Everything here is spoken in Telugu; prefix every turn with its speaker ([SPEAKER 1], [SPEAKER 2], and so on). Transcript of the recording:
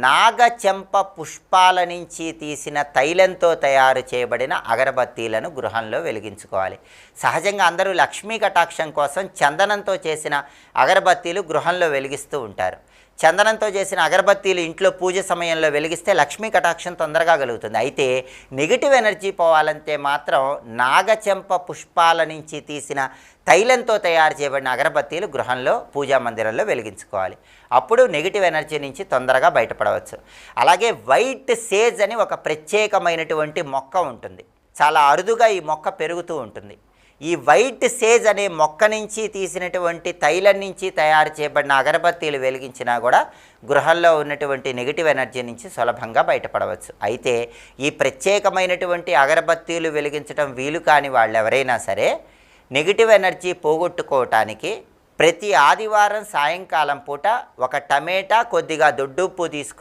[SPEAKER 1] నాగచెంప పుష్పాల నుంచి తీసిన తైలంతో తయారు చేయబడిన అగరబత్తీలను గృహంలో వెలిగించుకోవాలి. సహజంగా అందరూ లక్ష్మీ కటాక్షం కోసం చందనంతో చేసిన అగరబత్తీలు గృహంలో వెలిగిస్తూ ఉంటారు. చందనంతో చేసిన అగరబత్తీలు ఇంట్లో పూజ సమయంలో వెలిగిస్తే లక్ష్మీ కటాక్షం తొందరగా కలుగుతుంది. అయితే నెగిటివ్ ఎనర్జీ పోవాలంటే మాత్రం నాగచెంప పుష్పాల నుంచి తీసిన తైలంతో తయారు చేయబడిన అగరబత్తీలు గృహంలో పూజా మందిరంలో వెలిగించుకోవాలి. అప్పుడు నెగిటివ్ ఎనర్జీ నుంచి తొందరగా బయటపడవచ్చు. అలాగే వైట్ సేజ్ అని ఒక ప్రత్యేకమైనటువంటి మొక్క ఉంటుంది. చాలా అరుదుగా ఈ మొక్క పెరుగుతూ ఉంటుంది. ఈ వైట్ సేజ్ అనే మొక్క నుంచి తీసినటువంటి తైలం నుంచి తయారు చేయబడిన అగరబత్తీలు వెలిగించినా కూడా గృహంలో ఉన్నటువంటి నెగిటివ్ ఎనర్జీ నుంచి సులభంగా బయటపడవచ్చు. అయితే ఈ ప్రత్యేకమైనటువంటి అగరబత్తీలు వెలిగించడం వీలు కాని వాళ్ళు ఎవరైనా సరే నెగిటివ్ ఎనర్జీ పోగొట్టుకోవటానికి ప్రతి ఆదివారం సాయంకాలం పూట ఒక టమేటా, కొద్దిగా దొడ్డుప్పు తీసుకుని